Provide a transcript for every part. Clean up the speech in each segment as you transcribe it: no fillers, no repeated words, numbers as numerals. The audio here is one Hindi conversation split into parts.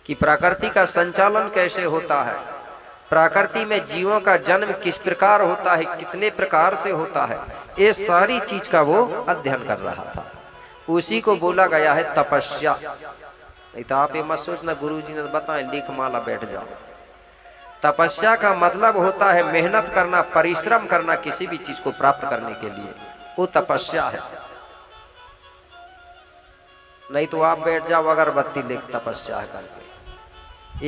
कि प्रकृति का संचालन कैसे होता है, प्रकृति में जीवों का जन्म किस प्रकार होता है, कितने प्रकार से होता है, ये सारी चीज का वो अध्ययन कर रहा था। उसी को बोला गया है तपस्या। नहीं तो आप ये मत सोचना गुरुजी ने बताया लिख माला बैठ जाओ। तपस्या का मतलब होता है मेहनत करना, परिश्रम करना किसी भी चीज को प्राप्त करने के लिए, वो तपस्या है। नहीं तो आप बैठ जाओ अगरबत्ती लेके तपस्या करके।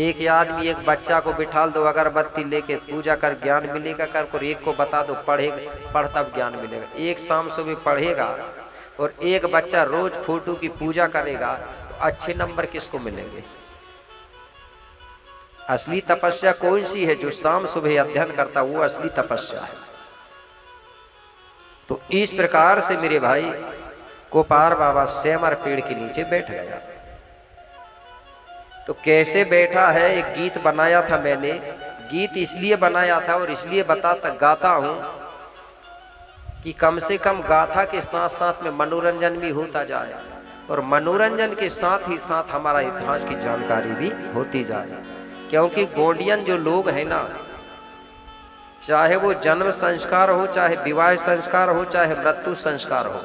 एक आदमी एक बच्चा को बिठाल दो अगरबत्ती लेके पूजा कर ज्ञान मिलेगा कर, और एक को बता दो पढ़ तब ज्ञान मिलेगा। एक शाम सुबह पढ़ेगा और एक बच्चा रोज फोटो की पूजा करेगा तो अच्छे नंबर किसको मिलेंगे? असली तपस्या कौन सी है? जो शाम सुबह अध्ययन करता वो असली तपस्या है। तो इस प्रकार से मेरे भाई कोपार बाबा सेमर पेड़ के नीचे बैठ गया। तो कैसे बैठा है, एक गीत बनाया था मैंने। गीत इसलिए बनाया था और इसलिए गाता हूं कि कम से कम गाथा के साथ साथ में मनोरंजन भी होता जाए, और मनोरंजन के साथ ही साथ हमारा इतिहास की जानकारी भी होती जाए। क्योंकि गोंडियन जो लोग हैं ना, चाहे वो जन्म संस्कार हो, चाहे विवाह संस्कार हो, चाहे मृत्यु संस्कार हो,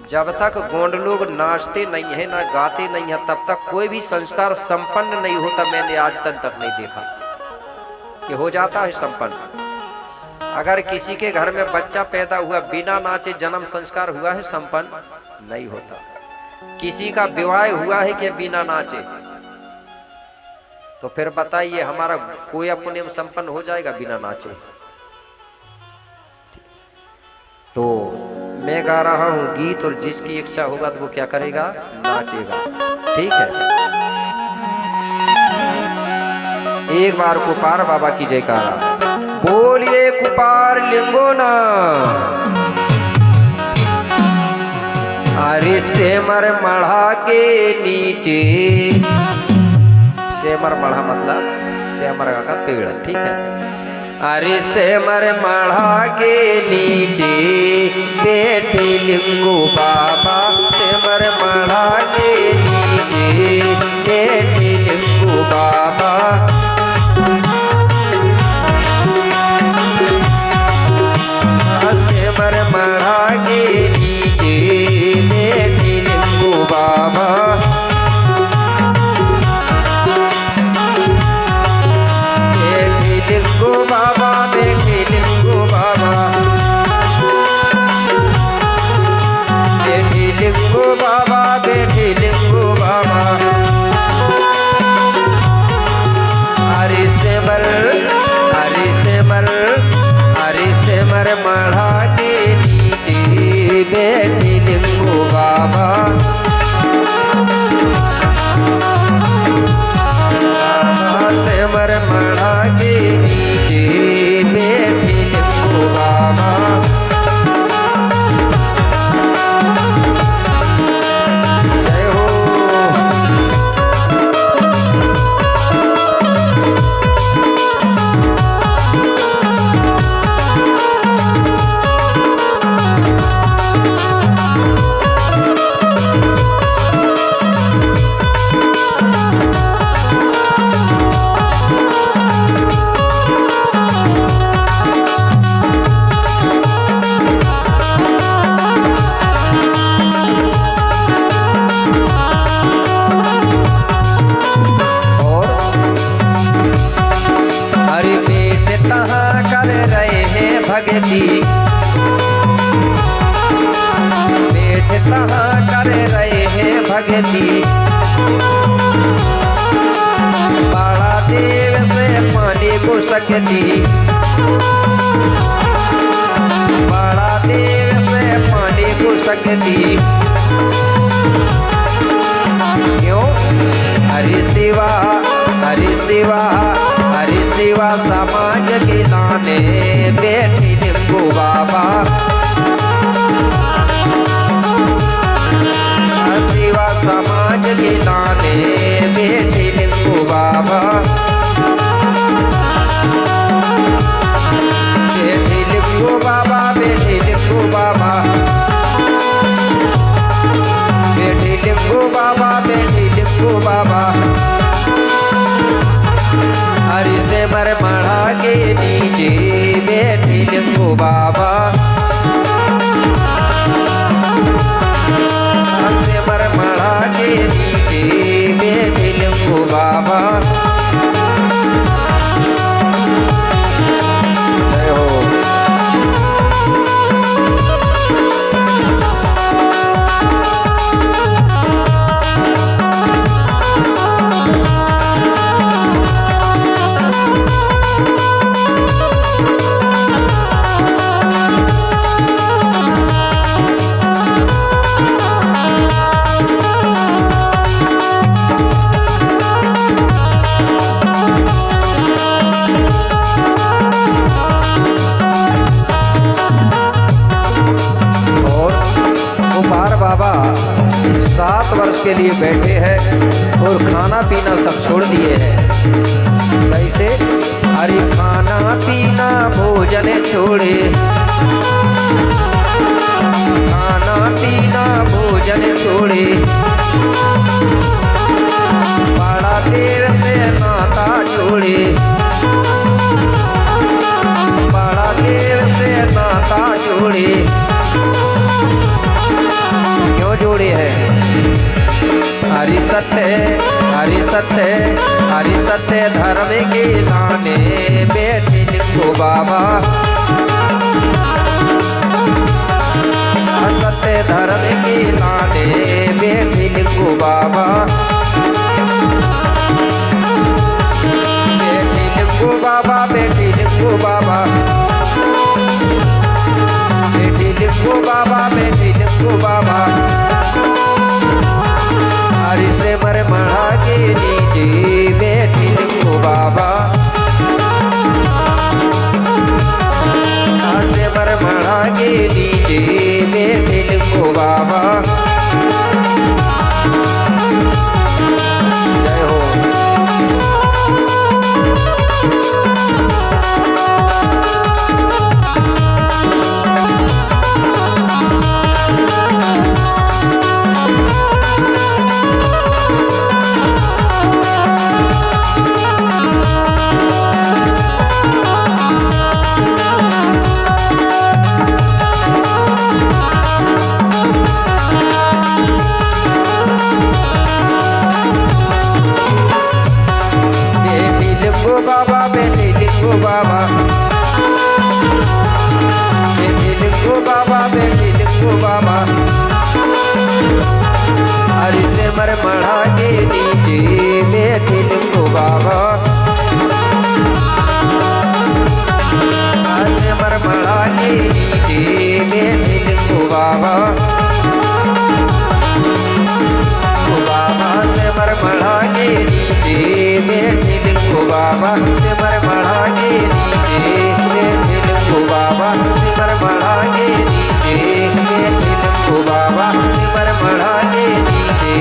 जब तक गोंड लोग नाचते नहीं है ना गाते नहीं है तब तक कोई भी संस्कार संपन्न नहीं होता। मैंने आज तक नहीं देखा कि हो जाता है संपन्न। अगर किसी के घर में बच्चा पैदा हुआ बिना नाचे जन्म संस्कार हुआ है, संपन्न नहीं होता। किसी का विवाह हुआ है कि बिना नाचे, तो फिर बताइए हमारा कोई पुण्य संपन्न हो जाएगा बिना नाचे? तो मैं गा रहा हूं गीत, और जिसकी इच्छा होगा तो वो क्या करेगा? नाचेगा। ठीक है, एक बार कुपार बाबा की जयकारा बोलिए। कुपार लिंगोना अरे सेमर मढ़ा के नीचे, सेमर मढ़ा मतलब सेमर का पेड़, ठीक है। अरे सेमर मढ़ा के नीचे बैठे लिंगू बाबा, सेमर मढ़ा के नीचे बैठे लिंगू बाबा। सेमर मढ़ा के नीचे बैठे लिंगू बाबा। लिंगू बाबा बैठे लिंगू बाबा, बैठे लिंगू बाबा, बैठे लिंगू बाबा। हरि सेमर, हरि सेमर, हरि सेमर मढ़ा के नीचे बैठे लिंगू बाबा। सेमर मढ़ा के नीचे बैठे लिंगू बाबा। जय हो। भगती बैठ तहाँ कर रहे हैं भगती, बड़ा देव से पानी को सकती, बड़ा देव से पानी को सकती। क्यों? हरि शिवा, हरि शिवा, हरि शिवा समाज के लाने बैठे लिंगू बाबा। शिवा समाज के लाने बैठे लिंगू बाबा। बैठे लिंगू बाबा, बैठे लिंगू बाबा, बैठे लिंगू बाबा, बैठे लिंगू बाबा। सिमर मढ़ा के नीचे बैठे लिंगो बाबा, सिमर मढ़ा के नीचे बैठे लिंगो बाबा। जय हो। बाबा 7 वर्ष के लिए बैठे हैं और खाना पीना सब छोड़ दिए हैं। कैसे? अरे खाना पीना भोजन छोड़े, खाना पीना भोजन छोड़े, बड़ा देर से नाता जोड़े, बड़ा देर से नाता जोड़े। क्यों जोड़े हैं? हरि सत्य, हरि सत्य, हरि सत्य धर्म के लाने बैठे लिंगो बाबा, सत्य धर्म के लाने बैठे लिंगो बाबा, बैठे लिंगो बाबा, बैठे लिंगो बाबा, बैठे लिंगो बाबा, बैठे लिंगो बाबा। हरि सिमर मढ़ा के नीचे बैठे लिंगो बाबा, सिमर मढ़ा के नीचे बैठे लिंगो बाबा। जय हो। बाबा बैठे लिंगो बाबा, बैठे लिंगो बाबा, बैठे लिंगो बाबा। हरि सिमर मढ़ा के नीचे बैठे लिंगो बाबा, सिमर मढ़ा के नीचे बैठे लिंगो बाबा, बाबा सिमर मढ़ा के नीचे बैठे लिंगो बाबा, सिमर मढ़ा के नीचे बैठे लिंगो बाबा, सिमर मढ़ा के नीचे बैठे लिंगो बाबा, सिमर मढ़ा के नीचे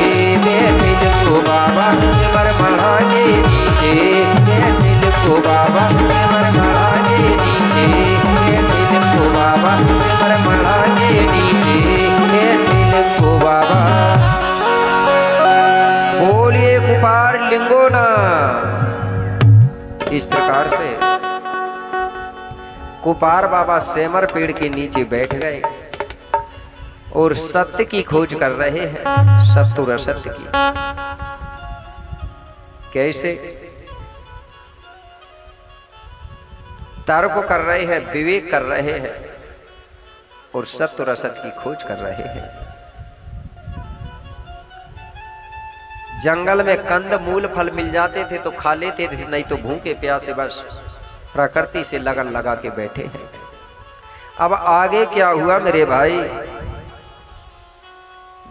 बैठे लिंगो बाबा, सिमर मढ़ा के नीचे बैठे लिंगो बाबा, सिमर मढ़ा के नीचे बैठे लिंगो बाबा, सिमर मढ़ा के नीचे बैठे लिंगो बाबा। बोलिए कुपार लिंगो ना। इस प्रकार से कुपार बाबा सेमर पेड़ के नीचे बैठ गए और सत्य की खोज कर रहे हैं, सत्य और असत्य की। कैसे? तर्क कर रहे हैं, विवेक कर रहे हैं और सत्य और असत्य की खोज कर रहे हैं। जंगल में कंद मूल फल मिल जाते थे तो खा लेते थे, नहीं तो भूखे प्यासे बस प्रकृति से लगन लगा के बैठे हैं। अब आगे क्या हुआ मेरे भाई?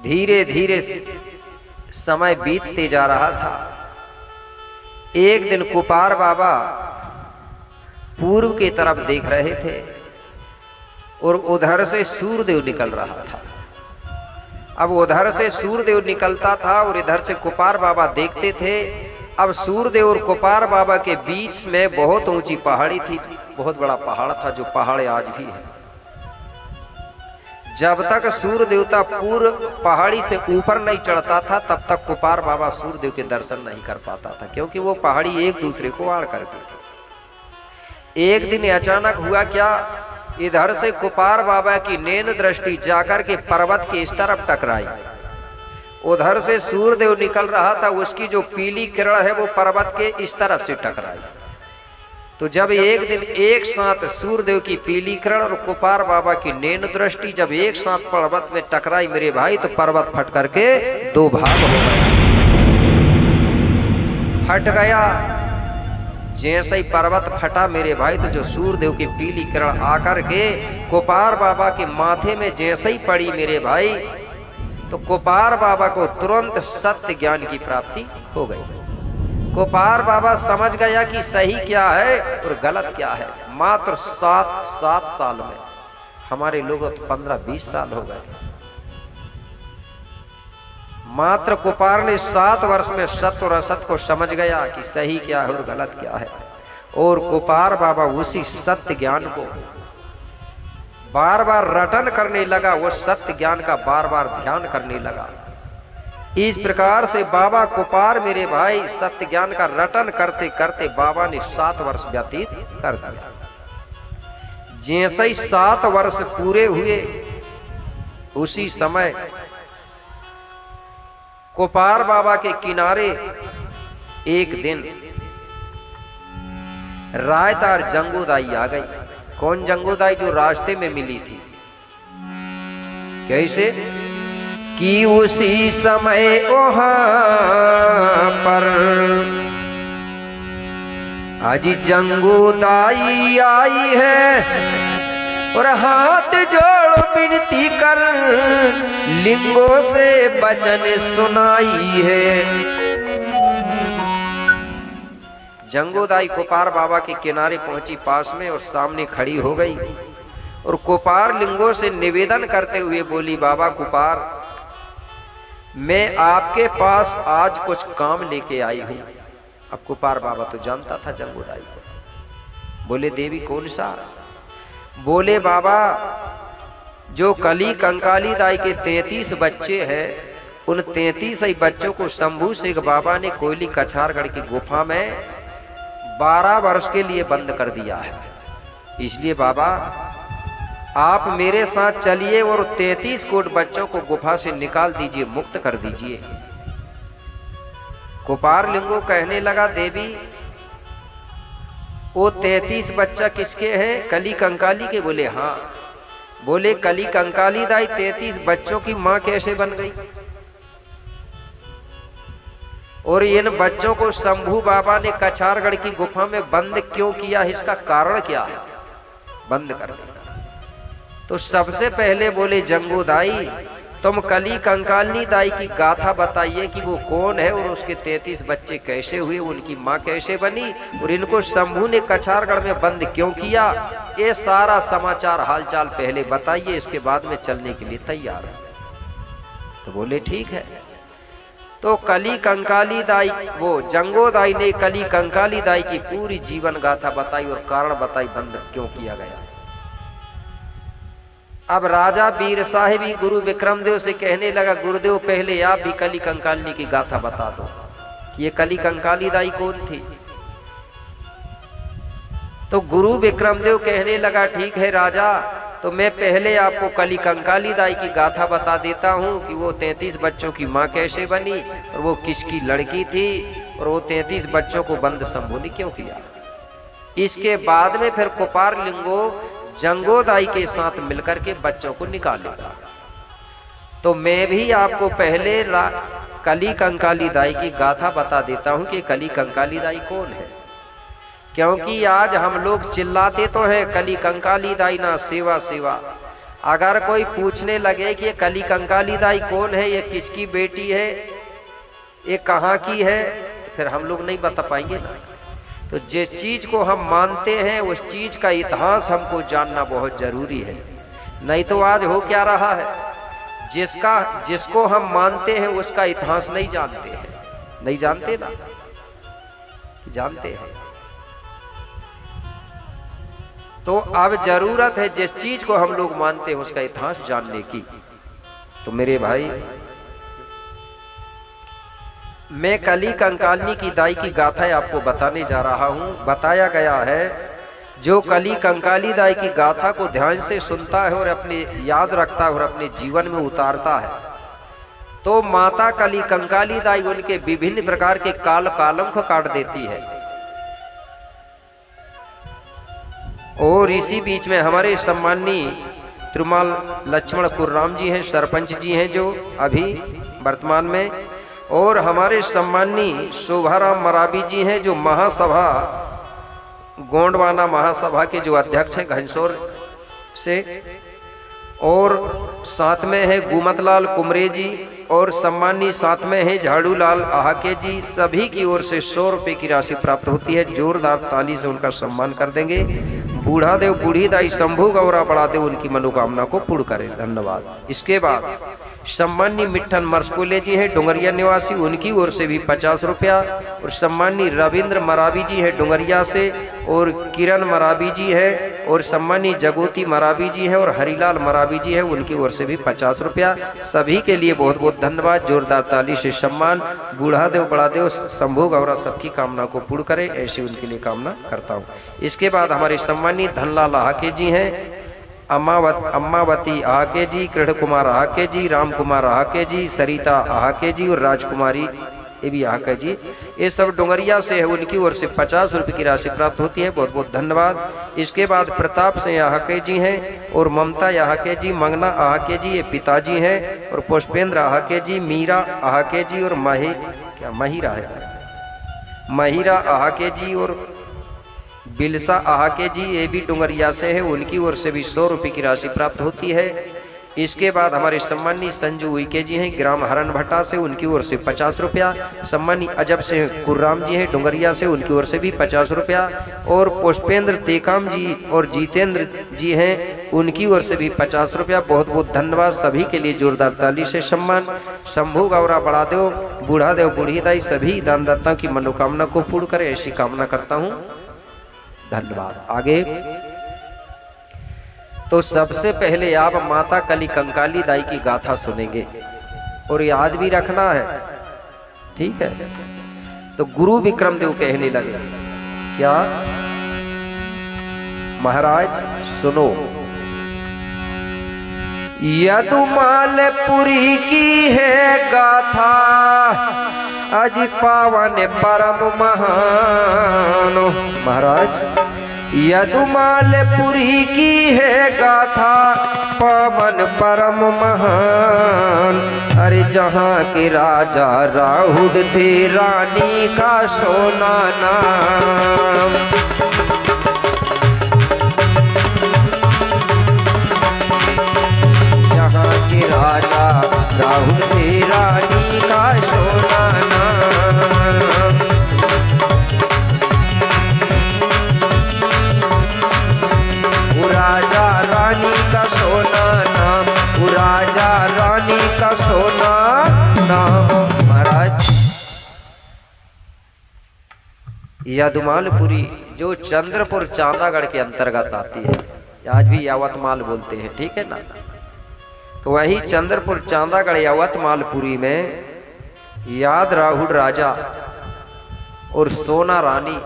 धीरे धीरे समय बीतते जा रहा था। एक दिन कुपार बाबा पूर्व की तरफ देख रहे थे और उधर से सूर्यदेव निकल रहा था। अब उधर से सूर्यदेव निकलता था और इधर से कुपार बाबा देखते थे। अब सूर्यदेव और कुपार बाबा के बीच में बहुत ऊंची पहाड़ी थी, बहुत बड़ा पहाड़ था, जो पहाड़ आज भी है। जब तक सूर्य देवता पूर्व पहाड़ी से ऊपर नहीं चढ़ता था तब तक कुपार बाबा सूर्यदेव के दर्शन नहीं कर पाता था, क्योंकि वो पहाड़ी एक दूसरे को आड़ करती थी। एक दिन अचानक हुआ क्या, इधर से कुपार बाबा की नैन दृष्टि जाकर के पर्वत के इस तरफ टकराई, उधर से सूर्यदेव निकल रहा था, उसकी जो पीली किरण है वो पर्वत के इस तरफ से टकराई। तो जब एक दिन एक साथ सूर्यदेव की पीली किरण और कुपार बाबा की नैन दृष्टि जब एक साथ पर्वत में टकराई मेरे भाई, तो पर्वत फट करके दो भाग हो गया, फट गया। जैसे ही पर्वत फटा मेरे भाई, तो जो सूर्यदेव की पीली किरण आकर के कुपार बाबा के माथे में जैसे ही पड़ी मेरे भाई, तो कुपार बाबा को तुरंत सत्य ज्ञान की प्राप्ति हो गई। कुपार बाबा समझ गया कि सही क्या है और गलत क्या है। मात्र 7 साल में, हमारे लोगों तो 15-20 साल हो गए, मात्र कुपार ने 7 वर्ष में सत्य और असत्य को समझ गया कि सही क्या है और गलत क्या है। और कुपार बाबा उसी सत्य ज्ञान को बार बार रटन करने लगा, वो सत्य ज्ञान का बार बार ध्यान करने लगा। इस प्रकार से बाबा कुपार मेरे भाई सत्य ज्ञान का रटन करते करते बाबा ने 7 वर्ष व्यतीत कर दिया। जैसे ही 7 वर्ष पूरे हुए, उसी समय कुपार बाबा के किनारे एक दिन रायतार जंगूदाई आ गई। कौन जंगूदाई? जो रास्ते में मिली थी। कैसे कि उसी समय वहां पर आज जंगूदाई आई है और हाथ जोड़ विनती कर लिंगों से वचन सुनाई है। जंगूदाई कुपार बाबा के किनारे पहुंची पास में और सामने खड़ी हो गई और कुपार लिंगों से निवेदन करते हुए बोली, बाबा कुपार, मैं आपके पास आज कुछ काम लेके आई हूं। अब कुपार बाबा तो जानता था जंगूदाई को। बोले, देवी कौन सा? बोले, बाबा जो कली कंकाली दाई के 33 बच्चे हैं, उन 33 ही बच्चों को शंभू शेख बाबा ने कोयली कछारगढ़ की गुफा में 12 वर्ष के लिए बंद कर दिया है। इसलिए बाबा आप मेरे साथ चलिए और 33 कोट बच्चों को गुफा से निकाल दीजिए, मुक्त कर दीजिए। कुपार लिंगो कहने लगा, देवी वो 33 बच्चा किसके हैं? कली कंकाली के? बोले हाँ। बोले, कली कंकाली दाई 33 बच्चों की मां कैसे बन गई? और इन बच्चों को शंभू बाबा ने कछारगढ़ की गुफा में बंद क्यों किया? इसका कारण क्या है बंद करने का? तो सबसे पहले बोले, जंगूदाई तुम कली कंकालनी दाई की गाथा बताइए कि वो कौन है और उसके 33 बच्चे कैसे हुए, उनकी माँ कैसे बनी और इनको शंभू ने कछारगढ़ में बंद क्यों किया। ये सारा समाचार हालचाल पहले बताइए, इसके बाद में चलने के लिए तैयार है। तो बोले ठीक है। तो कली कंकाली दाई, वो जंगूदाई ने कली कंकाली दाई की पूरी जीवन गाथा बताई और कारण बताई बंद क्यों किया गया। अब राजा वीर साहिब ही गुरु विक्रमदेव से कहने लगा, गुरुदेव पहले आप भी कली कंकालिनी की गाथा बता दो कि ये कली कंकाली दाई कौन थी। तो गुरु विक्रमदेव कहने लगा, ठीक है राजा, तो मैं पहले आपको कली कंकाली दाई की गाथा बता देता हूँ कि वो 33 बच्चों की माँ कैसे बनी और वो किसकी लड़की थी और वो 33 बच्चों को बंद शंभू ने क्यों किया। इसके बाद में फिर कुपार लिंगो जंगूदाई के साथ मिलकर के बच्चों को निकालेगा। तो मैं भी आपको पहले कली कंकाली दाई की गाथा बता देता हूं कि कली कंकाली दाई कौन है, क्योंकि आज हम लोग चिल्लाते तो हैं कली कंकाली दाई ना सेवा सेवा। अगर कोई पूछने लगे कि ये कली कंकाली दाई कौन है, ये किसकी बेटी है, ये कहाँ की है, तो फिर हम लोग नहीं बता पाएंगे ना। तो जिस चीज को हम मानते हैं उस चीज का इतिहास हमको जानना बहुत जरूरी है। नहीं तो आज हो क्या रहा है, जिसको हम मानते हैं उसका इतिहास नहीं जानते हैं। नहीं जानते ना, जानते हैं। तो अब जरूरत है जिस चीज को हम लोग मानते हैं उसका इतिहास जानने की। तो मेरे भाई, मैं कली कंकालिनी की दाई की गाथा आपको बताने जा रहा हूं। बताया गया है जो कली कंकाली दाई की गाथा को ध्यान से सुनता है और अपने याद रखता है और अपने जीवन में उतारता है, तो माता कली कंकाली दाई उनके विभिन्न प्रकार के काल कालम को काट देती है। और इसी बीच में हमारे सम्माननीय तिरुमाल लक्ष्मण कुर्राम जी हैं, सरपंच जी हैं जो अभी वर्तमान में, और हमारे सम्माननीय शोभाराम मराबी जी हैं जो महासभा गोंडवाना महासभा के जो अध्यक्ष हैं घनसोर से, और साथ में है गुमतलाल कुमरे जी, और सम्माननीय साथ में है झाड़ूलाल आहाके जी। सभी की ओर से 100 रुपये की राशि प्राप्त होती है। जोरदार ताली से उनका सम्मान कर देंगे। बूढ़ा देव बूढ़ी दाई शंभू गौरा बड़ा देव उनकी मनोकामना को पूर्ण करें। धन्यवाद। इसके बाद सम्माननीय मिट्ठन मरसकोले जी है डुंगरिया निवासी, उनकी ओर से भी 50 रुपया, और सम्माननीय रविंद्र मराबी जी है डुंगरिया से, और किरण मराबी जी है, और सम्माननीय जगोती मराबी जी है, और हरिलाल मराबी जी है, उनकी ओर से भी 50 रुपया। सभी के लिए बहुत बहुत धन्यवाद। जोरदार ताली से सम्मान। बूढ़ा देव बड़ा देव शंभू गौरा सबकी कामना को पूर्ण करे, ऐसी उनके लिए कामना करता हूँ। इसके बाद हमारे सम्माननीय धनलाल आहाके जी हैं, अम्मावती आहाके जी, कृष्ण कुमार आहाके जी, राम कुमार आहाके जी, सरिता आहाके जी, और राजकुमारी ये भी आहाके जी, ये सब डुंगरिया से है, उनकी ओर से 50 रुपये की राशि प्राप्त होती है। बहुत बहुत धन्यवाद। इसके बाद प्रताप सिंह आहाके जी हैं, और ममता आहाके जी, मंगना आहाके जी ये पिताजी हैं, और पुष्पेंद्र आहाके जी, मीरा आहाके जी, और महिरा आहाके जी, और बिलसा आहाके जी ये भी डुंगरिया से है, उनकी ओर से भी 100 रुपये की राशि प्राप्त होती है। इसके बाद हमारे सम्माननीय संजू उइके जी हैं ग्राम हरन भट्टा से, उनकी ओर से 50 रुपया। सम्माननीय अजब सिंह कुर्राम जी हैं डुंगरिया से, उनकी ओर से भी 50 रुपया। और पुष्पेंद्र तेकाम जी और जितेंद्र जी हैं, उनकी ओर से भी 50 रुपया। बहुत बहुत धन्यवाद। सभी के लिए जोरदार ताली से सम्मान। शंभू गौरा बड़ा देव बूढ़ा देव बूढ़ी दाई सभी दानदाताओं की मनोकामना को पूर्ण करे, ऐसी कामना करता हूँ। धन्यवाद। आगे तो सबसे पहले आप माता कली कंकाली दाई की गाथा सुनेंगे और याद भी रखना है, ठीक है। तो गुरु विक्रम देव कहने लगे, क्या महाराज सुनो, यदुमालपुरी की है गाथा अज पावन परम महान। महाराज यदुमालपुरी की है गाथा पावन परम महान। अरे जहाँ के राजा राहुल थे रानी का सोना नाम। जहाँ के राजा राहुल थे रानी का सोना नाम। राजा रानी का सोना नाम, राजा रानी का सोना नाम। महाराज यदुमालपुरी जो चंद्रपुर चांदागढ़ के अंतर्गत आती है, आज भी यावतमाल बोलते हैं, ठीक है ना। तो वही चंद्रपुर चांदागढ़ यावतमालपुरी में याद राहुल राजा और सोना रानी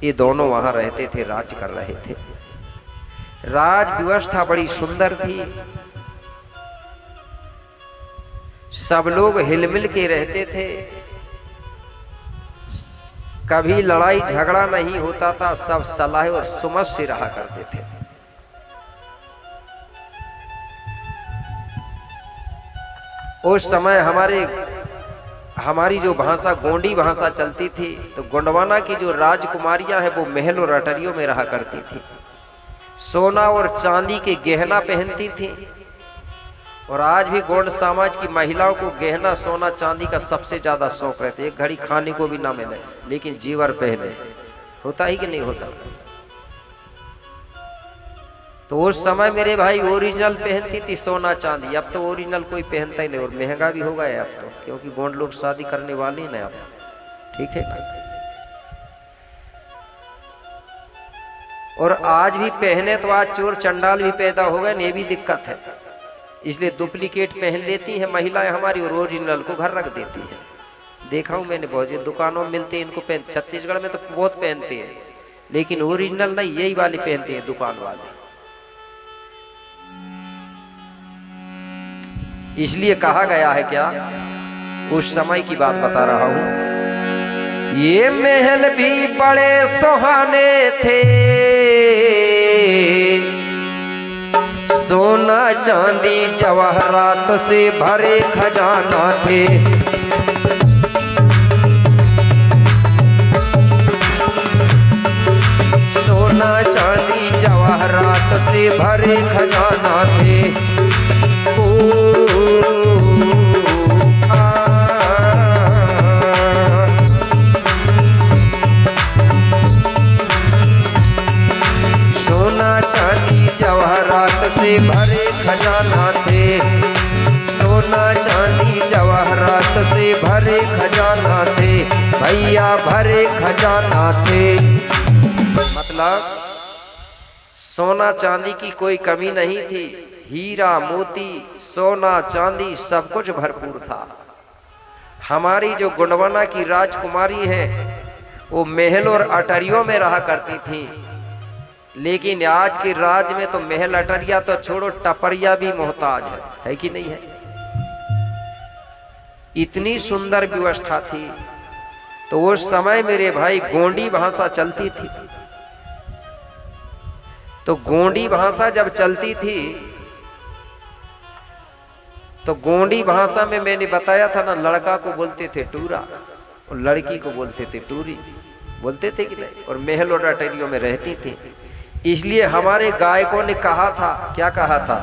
ये दोनों वहां रहते थे, राज कर रहे थे। राज व्यवस्था बड़ी सुंदर थी, सब लोग हिलमिल के रहते थे, कभी लड़ाई झगड़ा नहीं होता था, सब सलाह और सुमत से रहा करते थे। उस समय हमारी जो भाषा गोंडी भाषा चलती थी, तो गोंडवाना की जो राजकुमारियां हैं वो महल और अटरियों में रहा करती थी, सोना और चांदी के गहना पहनती थी। और आज भी गोंड समाज की महिलाओं को गहना सोना चांदी का सबसे ज्यादा शौक रहता है। एक घड़ी खाने को भी ना मिले लेकिन जीवर पहने, होता ही कि नहीं होता। तो उस समय मेरे भाई ओरिजिनल पहनती थी सोना चांदी, अब तो ओरिजिनल कोई पहनता ही नहीं, और महंगा भी हो गया अब तो, क्योंकि गोंड लोग शादी करने वाले ही नहीं अब, ठीक है। और आज भी पहने तो आज चोर चंडाल भी पैदा हो गए, ये भी दिक्कत है, इसलिए डुप्लीकेट पहन लेती हैं महिलाएं हमारी और ओरिजिनल को घर रख देती हैं। देखा हूं मैंने बहुत, ये दुकानों में मिलते हैं, इनको पहन, छत्तीसगढ़ में तो बहुत पहनते हैं, लेकिन ओरिजिनल नहीं, यही वाले पहनते हैं दुकान वाले। इसलिए कहा गया है, क्या उस समय की बात बता रहा हूं, ये महल भी बड़े सुहाने थे, सोना चांदी जवाहरात से भरे खजाना थे। सोना चांदी जवाहरात से भरे खजाना थे। सोना चांदी जवाहरात से भरे खजाना थे। सोना चांदी जवाहरात से भरे खजाना थे, भैया भरे खजाना थे। मतलब सोना चांदी की कोई कमी नहीं थी, हीरा मोती सोना चांदी सब कुछ भरपूर था। हमारी जो गुणवना की राजकुमारी है वो महल और अटरियों में रहा करती थी, लेकिन आज के राज में तो महल अटरिया तो छोड़ो, टपरिया भी मोहताज है कि नहीं है। इतनी सुंदर व्यवस्था थी। तो उस समय मेरे भाई गोंडी भाषा चलती थी। तो गोंडी भाषा जब चलती थी तो गोंडी भाषा में मैंने बताया था ना, लड़का को बोलते थे टूरा और लड़की को बोलते थे टूरी, बोलते थे कि नहीं। और महल और अटरियों में रहती थी। इसलिए हमारे गायकों ने कहा था, क्या कहा था,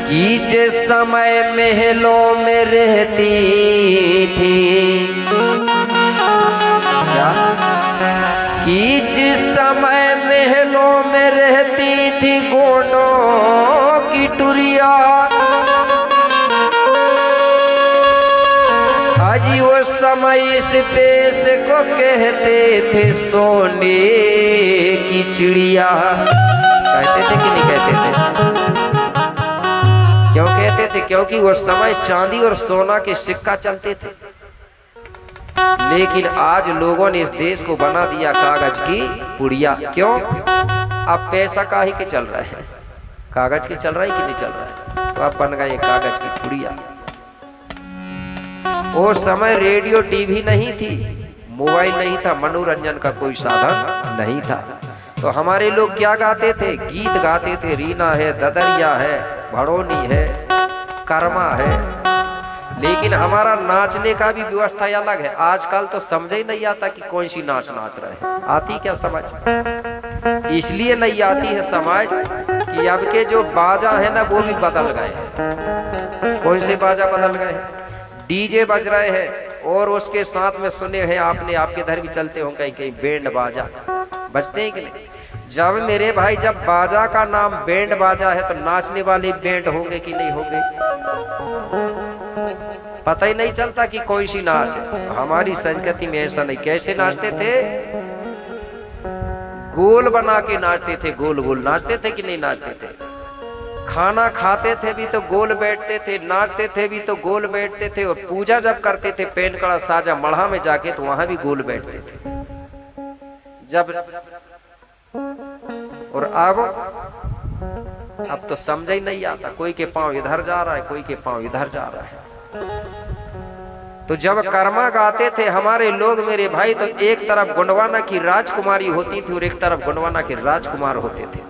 कि जिस समय महलों में रहती थी, क्या, कि जिस समय महलों में रहती थी गोंडों की टुरिया, हाजी वो समय इस देश को कहते थे सोने की चिड़िया। कहते थे कि नहीं कहते थे? क्यों कहते थे? क्योंकि वो समय चांदी और सोना के सिक्का चलते थे। लेकिन आज लोगों ने इस देश को बना दिया कागज की पुड़िया। क्यों? अब पैसा काहे के चल रहा है, कागज के चल रहा है कि नहीं चल रहा है, तो अब बन गए कागज की पुड़िया। उस समय रेडियो टीवी नहीं थी, मोबाइल नहीं था, मनोरंजन का कोई साधन नहीं था। तो हमारे लोग क्या गाते थे? गीत गाते थे। रीना है, ददरिया है, भड़ोनी है, कर्मा है। लेकिन हमारा नाचने का भी व्यवस्था अलग है। आजकल तो समझ ही नहीं आता कि कौन सी नाच नाच रहे। आती क्या समझ? इसलिए नहीं आती है समझ कि अब के जो बाजा है ना वो भी बदल गए। कौन से बाजा बदल गए? डीजे बज रहे हैं और उसके साथ में सुने हैं आपने, आपके इधर भी चलते होंगे कहीं कहीं बैंड बाजा बजते हैं कि नहीं? जब मेरे भाई जब बाजा का नाम बैंड बाजा है तो नाचने वाले बैंड होंगे कि नहीं होंगे? पता ही नहीं चलता कि कौन सी नाच है। हमारी संस्कृति में ऐसा नहीं। कैसे नाचते थे? गोल बना के नाचते थे, गोल गोल नाचते थे कि नहीं नाचते थे? खाना खाते थे भी तो गोल बैठते थे, नाचते थे भी तो गोल बैठते थे, और पूजा जब करते थे पेन कड़ा साजा मढ़ा में जाके तो वहां भी गोल बैठते थे। जब और अब तो समझ ही नहीं आता, कोई के पांव इधर जा रहा है, कोई के पांव इधर जा रहा है। तो जब कर्मा गाते थे हमारे लोग मेरे भाई, तो एक तरफ गुंडवाना की राजकुमारी होती थी और एक तरफ गुंडवाना के राजकुमार होते थे।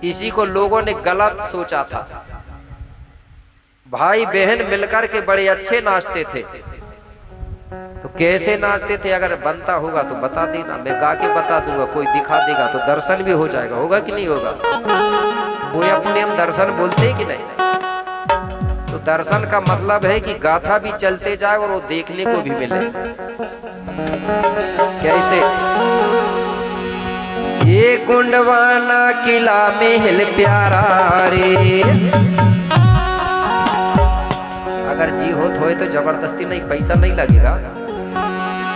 इसी को लोगों ने गलत सोचा था। भाई बहन मिलकर के बड़े अच्छे नाचते थे। तो कैसे नाचते थे? अगर बनता होगा तो बता देना, मैं गा के बता दूंगा, कोई दिखा देगा तो दर्शन भी हो जाएगा। होगा कि नहीं होगा? कोई अपने हम दर्शन बोलते हैं कि नहीं? तो दर्शन का मतलब है कि गाथा भी चलते जाए और वो देखने को भी मिले। कैसे? ये गुंडवाना किला महल प्यारा रे, अगर जी होत होए तो जबरदस्ती नहीं, पैसा नहीं लगेगा।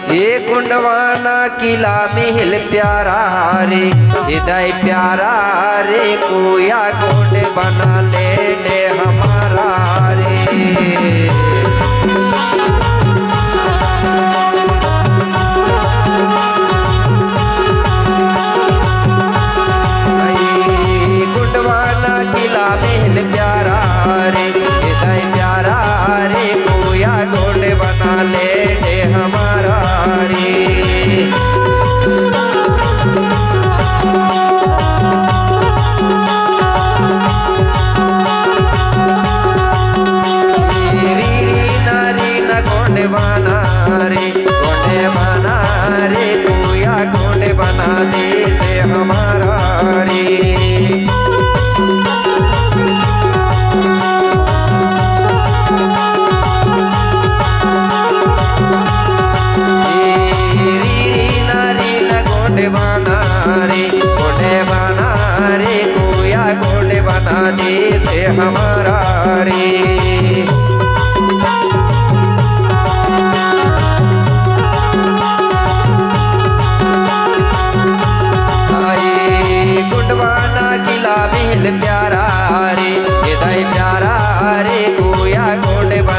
ये गुंडवाना किला महल प्यारा रे, हृदय प्यारा रे, कोया गुंड बना ले हमारा रे।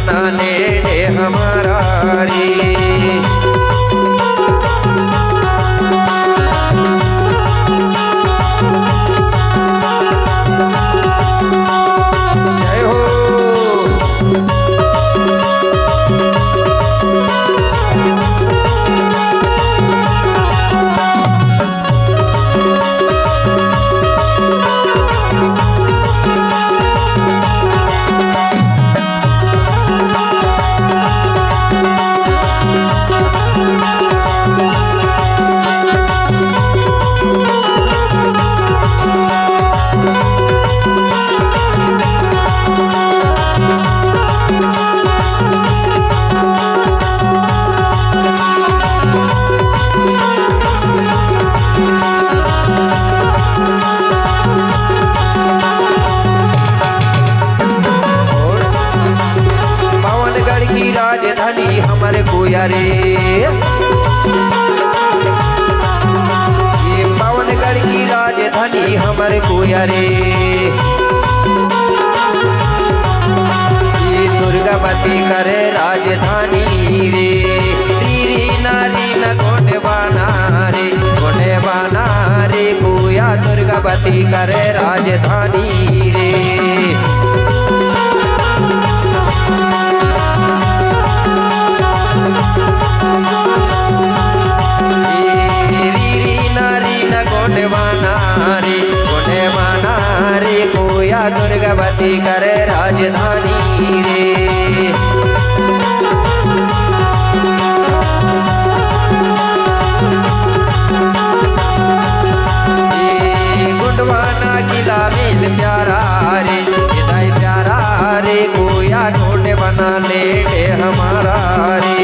बना ले हमारा रे। राजधानी हमारे गोया रे, ये पावनगढ़ की राजधानी हमारे गोया रे। ये दुर्गावती करे राजधानी रे, रीरी नारी न गोंडे बाना रे गोया दुर्गावती करे राजधानी रे। गोया दुर्गावती करे राजधानी रे। गुंडवाना किला मिल प्यारा रे, हृदय प्यारा रे गोया गोंडे बना ले हमारा रे।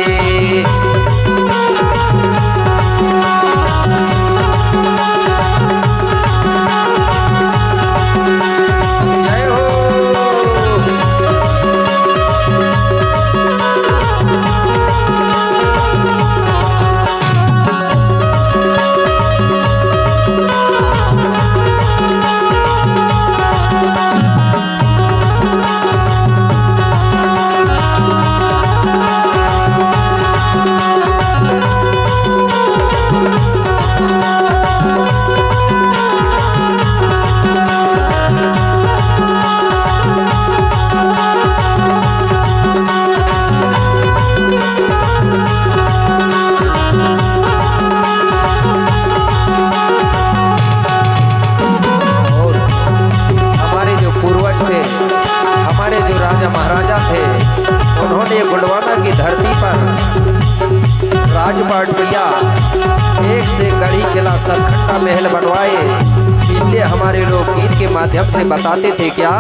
महाराजा थे, उन्होंने गुंडवाना की धरती पर राजपाट किया, एक से गढ़ी किला सतखंडा महल बनवाए। इसलिए हमारे लोग गीत के माध्यम से बताते थे क्या,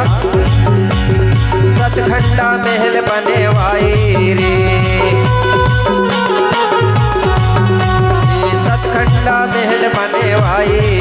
सतखंडा महल बनवाए रे, सतखंडा महल बनवाए